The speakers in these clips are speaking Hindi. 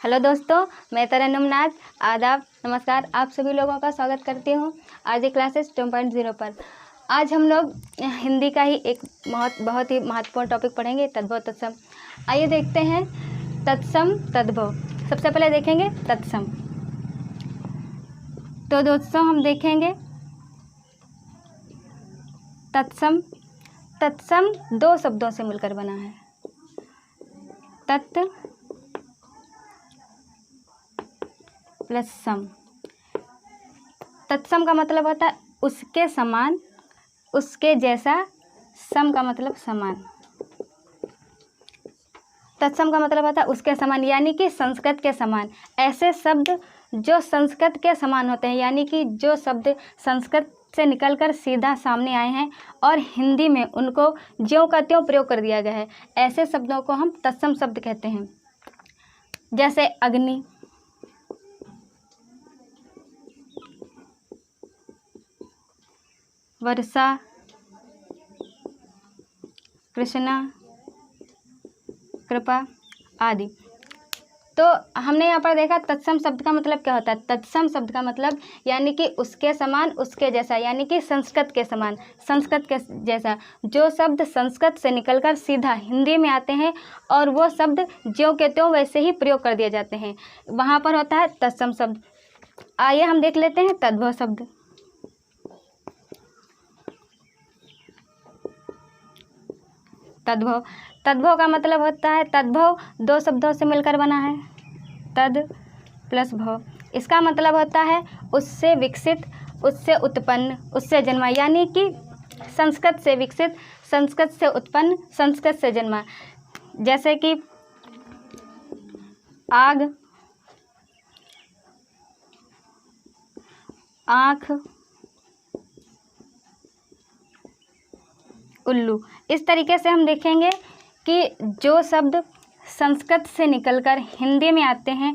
हेलो दोस्तों, मैं तरन्नुम नाथ। आदाब, नमस्कार। आप सभी लोगों का स्वागत करती हूँ आज क्लासेस 2.0 पर। आज हम लोग हिंदी का ही एक बहुत ही महत्वपूर्ण टॉपिक पढ़ेंगे, तद्भव तत्सम। आइए देखते हैं तत्सम तद्भव। सबसे पहले देखेंगे तत्सम। तो दोस्तों हम देखेंगे तत्सम। तत्सम दो शब्दों से मिलकर बना है। तत् प्लस सम। तत्सम का मतलब होता है उसके समान, उसके जैसा। सम का मतलब समान। तत्सम का मतलब होता है उसके समान, यानी कि संस्कृत के समान। ऐसे शब्द जो संस्कृत के समान होते हैं, यानी कि जो शब्द संस्कृत से निकलकर सीधा सामने आए हैं और हिंदी में उनको ज्यों का त्यों प्रयोग कर दिया गया है, ऐसे शब्दों को हम तत्सम शब्द कहते हैं। जैसे अग्नि, वर्षा, कृष्णा, कृपा आदि। तो हमने यहाँ पर देखा तत्सम शब्द का मतलब क्या होता है। तत्सम शब्द का मतलब यानी कि उसके समान, उसके जैसा, यानी कि संस्कृत के समान, संस्कृत के जैसा। जो शब्द संस्कृत से निकलकर सीधा हिंदी में आते हैं और वो शब्द ज्यों के त्यों वैसे ही प्रयोग कर दिए जाते हैं, वहाँ पर होता है तत्सम शब्द। आइए हम देख लेते हैं तद्भव शब्द। तद्भव, तद्भव का मतलब होता है, तद्भव दो शब्दों से मिलकर बना है। तद प्लस भव। इसका मतलब होता है उससे विकसित, उससे उत्पन्न, उससे जन्मा, यानी कि संस्कृत से विकसित, संस्कृत से उत्पन्न, संस्कृत से जन्मा। जैसे कि आग, आँख, उल्लू। इस तरीके से हम देखेंगे कि जो शब्द संस्कृत से निकलकर हिंदी में आते हैं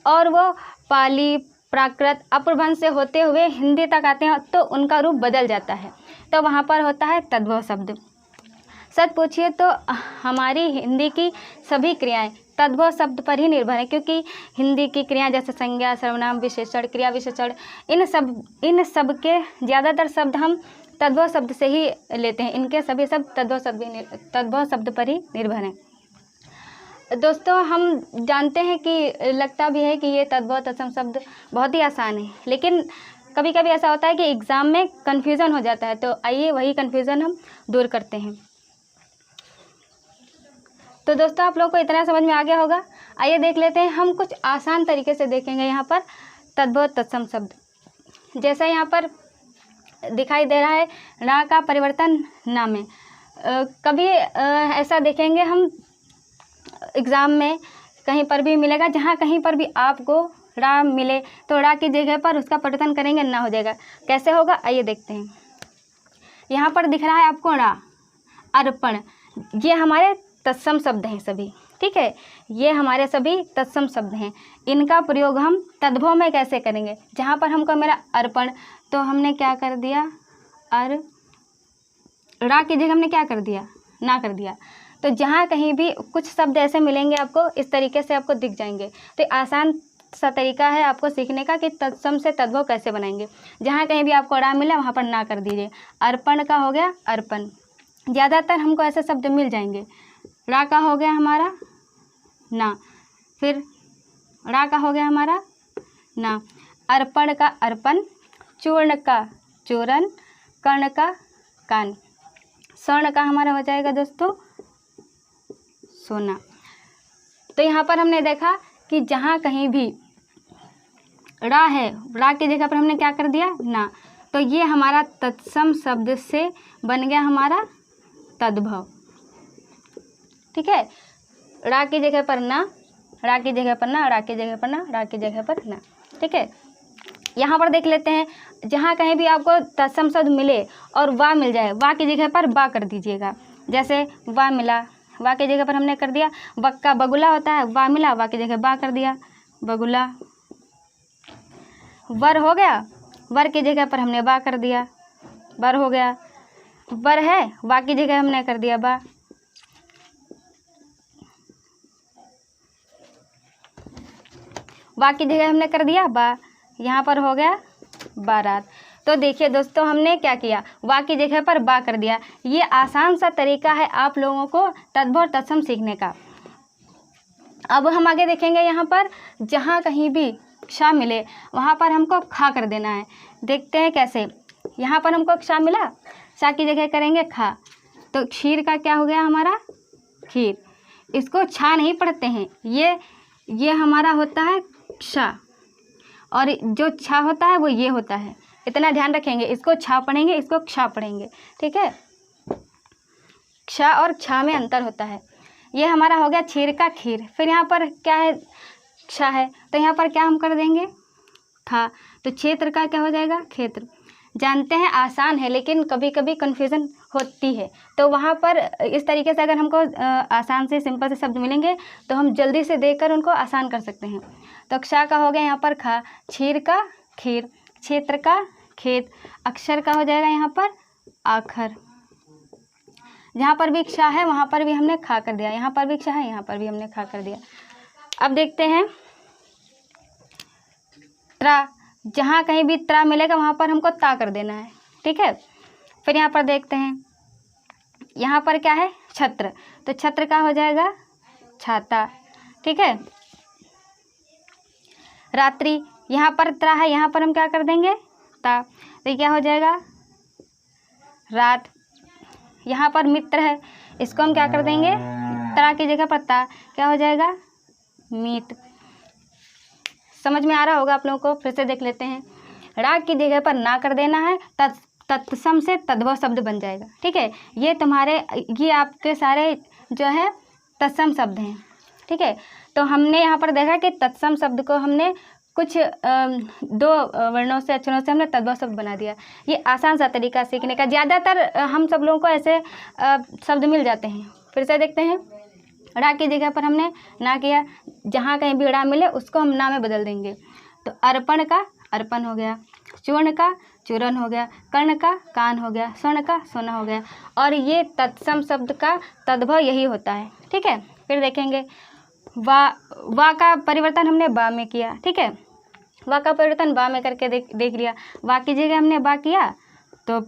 और वो पाली, प्राकृत, अपभ्रंश से होते हुए हिंदी तक आते हैं तो उनका रूप बदल जाता है, तो वहाँ पर होता है तद्भव शब्द। सच पूछिए तो हमारी हिंदी की सभी क्रियाएं तद्भव शब्द पर ही निर्भर है, क्योंकि हिंदी की क्रियाएं जैसे संज्ञा, सर्वनाम, विशेषण, क्रिया विशेषण, इन सब के ज़्यादातर शब्द हम तद्भव शब्द से ही लेते हैं। इनके सभी शब्द तद्भव शब्द पर ही निर्भर हैं। दोस्तों हम जानते हैं कि लगता भी है कि ये तद्भव तत्सम शब्द बहुत ही आसान है, लेकिन कभी कभी ऐसा होता है कि एग्ज़ाम में कन्फ्यूज़न हो जाता है। तो आइए वही कन्फ्यूज़न हम दूर करते हैं। तो दोस्तों आप लोग को इतना समझ में आ गया होगा। आइए देख लेते हैं, हम कुछ आसान तरीके से देखेंगे यहाँ पर तद्भव तत्सम शब्द। जैसा यहाँ पर दिखाई दे रहा है, रा का परिवर्तन ना में। कभी ऐसा देखेंगे हम एग्ज़ाम में कहीं पर भी मिलेगा, जहाँ कहीं पर भी आपको रा मिले तो रा की जगह पर उसका परिवर्तन करेंगे ना हो जाएगा। कैसे होगा आइए देखते हैं। यहाँ पर दिख रहा है आपको रा, अर्पण। ये हमारे तत्सम शब्द हैं सभी, ठीक है। ये हमारे सभी तत्सम शब्द हैं। इनका प्रयोग हम तद्भव में कैसे करेंगे। जहाँ पर हमको मेरा अर्पण, तो हमने क्या कर दिया, रा की जगह हमने क्या कर दिया, ना कर दिया। तो जहाँ कहीं भी कुछ शब्द ऐसे मिलेंगे आपको, इस तरीके से आपको दिख जाएंगे। तो आसान सा तरीका है आपको सीखने का कि तत्सम से तद्भव कैसे बनाएंगे। जहाँ कहीं भी आपको रा मिला वहाँ पर ना कर दीजिए। अर्पण का हो गया अर्पण, ज़्यादातर हमको ऐसे शब्द मिल जाएंगे। रा का हो गया हमारा ना, फिर रा का हो गया हमारा ना। अर्पण का अर्पण, चूर्ण का चूरण, कर्ण का कान, स्वर्ण का हमारा हो जाएगा दोस्तों सोना। तो यहाँ पर हमने देखा कि जहाँ कहीं भी रा है, रा की जगह पर हमने क्या कर दिया, ना। तो ये हमारा तत्सम शब्द से बन गया हमारा तद्भव, ठीक है। रा की जगह पर ना, रा की जगह पर ना, रा की जगह पर ना, रा की जगह पर ना, ठीक है। यहाँ पर देख लेते हैं, जहाँ कहीं भी आपको तत्सम शब्द मिले और वा मिल जाए, वा की जगह पर बा कर दीजिएगा। जैसे वा मिला, वा की जगह पर हमने कर दिया, बक्का बगुला होता है, वा मिला, वा की जगह बा कर दिया, बगुला। वर हो गया, वर की जगह पर हमने बा कर दिया, वर हो गया। वर है, वा की जगह हमने कर दिया बा। वा की जगह हमने कर दिया बा, यहाँ पर हो गया बारात। तो देखिए दोस्तों, हमने क्या किया, वा की जगह पर बा कर दिया। ये आसान सा तरीका है आप लोगों को तद्भव और तत्सम सीखने का। अब हम आगे देखेंगे, यहाँ पर जहाँ कहीं भी क्षा मिले वहाँ पर हमको खा कर देना है। देखते हैं कैसे। यहाँ पर हमको क्षा मिला, क्षा की जगह करेंगे खा, तो क्षीर का क्या हो गया हमारा, खीर। इसको छा नहीं पढ़ते हैं, ये हमारा होता है क्षा, और जो छा होता है वो ये होता है। इतना ध्यान रखेंगे, इसको छा पढ़ेंगे, इसको क्षा पढ़ेंगे, ठीक है। क्षा और क्षा में अंतर होता है। ये हमारा हो गया क्षीर का खीर। फिर यहाँ पर क्या है, क्षा है, तो यहाँ पर क्या हम कर देंगे, था, तो क्षेत्र का क्या हो जाएगा, क्षेत्र। जानते हैं आसान है, लेकिन कभी कभी कन्फ्यूज़न होती है, तो वहाँ पर इस तरीके से अगर हमको आसान से सिंपल से शब्द मिलेंगे तो हम जल्दी से देखकर उनको आसान कर सकते हैं। तो क्षा का हो गया यहाँ पर खा, क्षीर का खीर, क्षेत्र का खेत, अक्षर का हो जाएगा यहाँ पर आखर। जहाँ पर भी क्षा है वहाँ पर भी हमने खा कर दिया, यहाँ पर भी क्षा है, यहाँ पर भी हमने खा कर दिया। अब देखते हैं त्रा, जहाँ कहीं भी त्रा मिलेगा वहाँ पर हमको ता कर देना है, ठीक है। फिर यहाँ पर देखते हैं, यहाँ पर क्या है, छत्र, तो छत्र का हो जाएगा छाता, ठीक है। रात्रि, यहाँ पर त्रा है, यहाँ पर हम क्या कर देंगे, ता, तो क्या हो जाएगा रात। यहाँ पर मित्र है, इसको हम क्या कर देंगे, त्रा की जगह पर ता, क्या हो जाएगा मीत। समझ में आ रहा होगा आप लोगों को, फिर से देख लेते हैं। रा की जगह पर ना कर देना है, तत्सम से तद्भव शब्द बन जाएगा, ठीक है। ये आपके सारे जो है तत्सम शब्द हैं, ठीक है। तो हमने यहाँ पर देखा कि तत्सम शब्द को हमने कुछ दो वर्णों से, अक्षरों से हमने तद्भव शब्द बना दिया। ये आसान सा तरीका सीखने का, ज़्यादातर हम सब लोगों को ऐसे शब्द मिल जाते हैं। फिर से देखते हैं, रा की जगह पर हमने ना किया, जहाँ कहीं भी रा मिले उसको हम ना में बदल देंगे। तो अर्पण का अर्पण हो गया, चूर्ण का चूरन हो गया, कर्ण का कान हो गया, स्वर्ण का सोना हो गया। और ये तत्सम शब्द का तद्भव यही होता है, ठीक है। फिर देखेंगे, वा का परिवर्तन हमने बा में किया, ठीक है। वा का परिवर्तन बा में करके देख लिया। वा की जगह हमने बा किया तो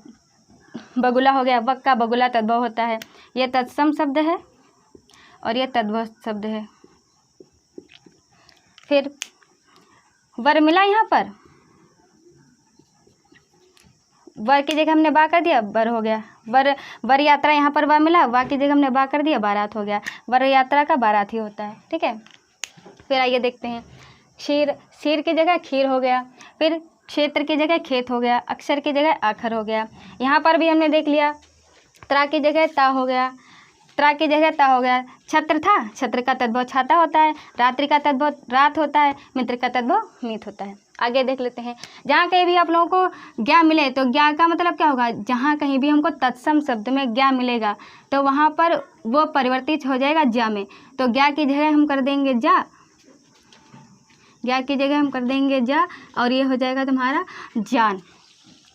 बगुला हो गया, वक का बगुला तद्भव होता है। ये तत्सम शब्द है और ये तद्भव शब्द है। फिर वर मिला, यहाँ पर वर की जगह हमने बा कर दिया, वर हो गया वर यात्रा। यहाँ पर वा मिला, वा की जगह हमने बा कर दिया, बारात हो गया। वर यात्रा का बारात ही होता है, ठीक है। फिर आइए देखते हैं, क्षीर की जगह खीर हो गया। फिर क्षेत्र की जगह खेत हो गया, अक्षर की जगह आखर हो गया। यहाँ पर भी हमने देख लिया, त्रा की जगह ता हो गया, त्रा की जगह ता हो गया। छत्र था, छत्र का तद्भव छाता होता है। रात्रि का तद्भव रात होता है। मित्र का तद्भव मीत होता है। आगे देख लेते हैं, जहाँ कहीं भी आप लोगों को ज्ञा मिले, तो ज्ञा का मतलब क्या होगा, जहाँ कहीं भी हमको तत्सम शब्द में ज्ञा मिलेगा तो वहाँ पर वो परिवर्तित हो जाएगा ज्ञा में। तो ज्ञा की जगह हम कर देंगे जा, ज्ञा की जगह हम कर देंगे जा, और ये हो जाएगा तुम्हारा ज्ञान।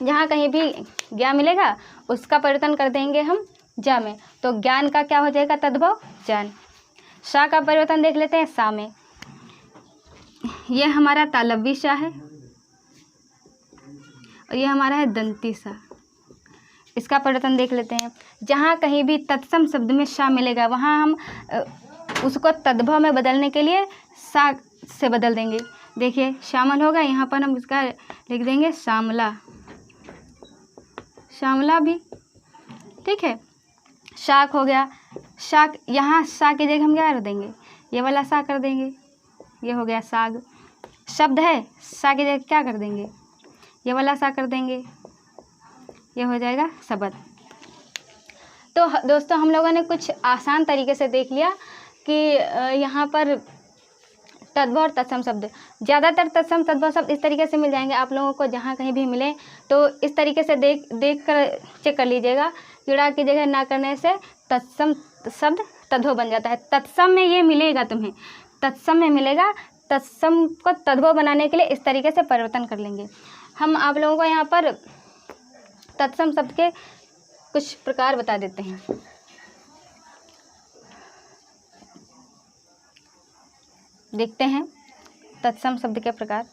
जहाँ कहीं भी ज्ञा मिलेगा उसका परिवर्तन कर देंगे हम जा में, तो ज्ञान का क्या हो जाएगा तद्भव ज्ञान। शा का परिवर्तन देख लेते हैं, सा में। ये हमारा तालव्य सा है और ये हमारा है दंती सा। इसका परिवर्तन देख लेते हैं, जहाँ कहीं भी तत्सम शब्द में शा मिलेगा वहाँ हम उसको तद्भव में बदलने के लिए सा से बदल देंगे। देखिए श्यामल होगा, यहाँ पर हम इसका लिख देंगे श्यामला, श्यामला भी, ठीक है। शाक हो गया, शाक, यहाँ सा की जगह हम क्या कर देंगे, ये वाला सा कर देंगे, ये हो गया साग। शब्द है, सा की जगह क्या कर देंगे, ये वाला सा कर देंगे, ये हो जाएगा शब्द। तो दोस्तों हम लोगों ने कुछ आसान तरीके से देख लिया कि यहाँ पर तद्भव और तत्सम शब्द, ज़्यादातर तत्सम तद्भव शब्द इस तरीके से मिल जाएंगे आप लोगों को। जहाँ कहीं भी मिले तो इस तरीके से देख कर चेक कर लीजिएगा। कीड़ा की जगह ना करने से तत्सम शब्द तद्भव बन जाता है। तत्सम में ये मिलेगा, तुम्हें तत्सम में मिलेगा। तत्सम को तद्भव बनाने के लिए इस तरीके से परिवर्तन कर लेंगे हम। आप लोगों को यहाँ पर तत्सम शब्द के कुछ प्रकार बता देते हैं। देखते हैं, तत्सम शब्द के प्रकार।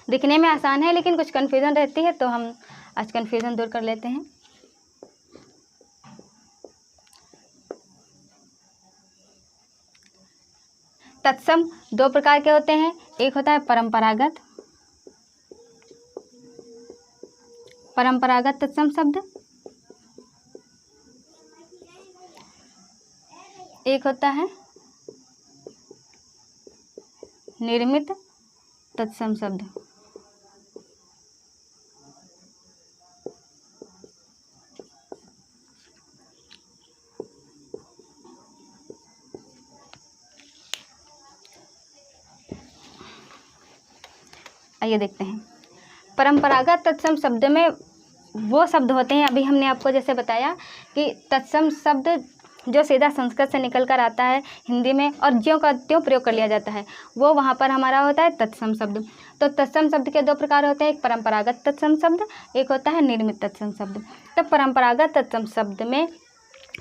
दिखने में आसान है लेकिन कुछ कन्फ्यूज़न रहती है, तो हम आज कन्फ्यूज़न दूर कर लेते हैं। तत्सम दो प्रकार के होते हैं, एक होता है परंपरागत तत्सम शब्द, एक होता है निर्मित तत्सम शब्द। आइए देखते हैं। परंपरागत तत्सम शब्द में वो शब्द होते हैं, अभी हमने आपको जैसे बताया कि तत्सम शब्द जो सीधा संस्कृत से निकल कर आता है हिंदी में और ज्यों का त्यों प्रयोग कर लिया जाता है, वो वहाँ पर हमारा होता है तत्सम शब्द। तो तत्सम शब्द के दो प्रकार होते हैं, एक परंपरागत तत्सम शब्द, एक होता है निर्मित तत्सम शब्द। तो परंपरागत तत्सम शब्द में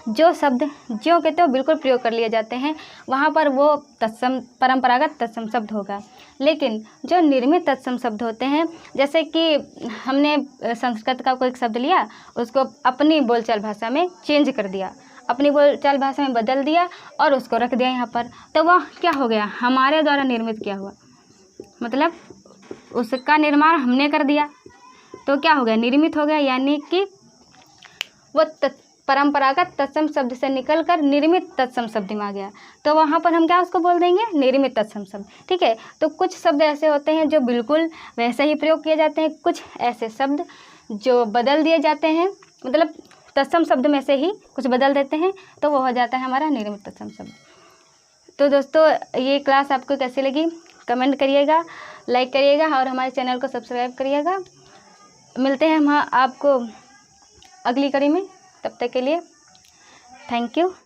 जो शब्द ज्यों के त्यों बिल्कुल प्रयोग कर लिए जाते हैं, वहाँ पर वो परंपरागत तत्सम शब्द होगा। लेकिन जो निर्मित तत्सम शब्द होते हैं, जैसे कि हमने संस्कृत का कोई शब्द लिया, उसको अपनी बोलचाल भाषा में चेंज कर दिया, अपनी बोलचाल भाषा में बदल दिया और उसको रख दिया यहाँ पर, तो वह क्या हो गया, हमारे द्वारा निर्मित किया हुआ, मतलब उसका निर्माण हमने कर दिया, तो क्या हो गया, निर्मित हो गया। यानी कि वो परंपरागत तत्सम शब्द से निकलकर निर्मित तत्सम शब्द में आ गया, तो वहाँ पर हम क्या उसको बोल देंगे, निर्मित तत्सम शब्द। ठीक है। तो कुछ शब्द ऐसे होते हैं जो बिल्कुल वैसे ही प्रयोग किए जाते हैं, कुछ ऐसे शब्द जो बदल दिए जाते हैं, मतलब तत्सम शब्द में से ही कुछ बदल देते हैं, तो वो हो जाता है हमारा निर्मित तत्सम शब्द। तो दोस्तों, ये क्लास आपको कैसी लगी कमेंट करिएगा, लाइक करिएगा और हमारे चैनल को सब्सक्राइब करिएगा। मिलते हैं हम आपको अगली कड़ी में, तब तक के लिए थैंक यू।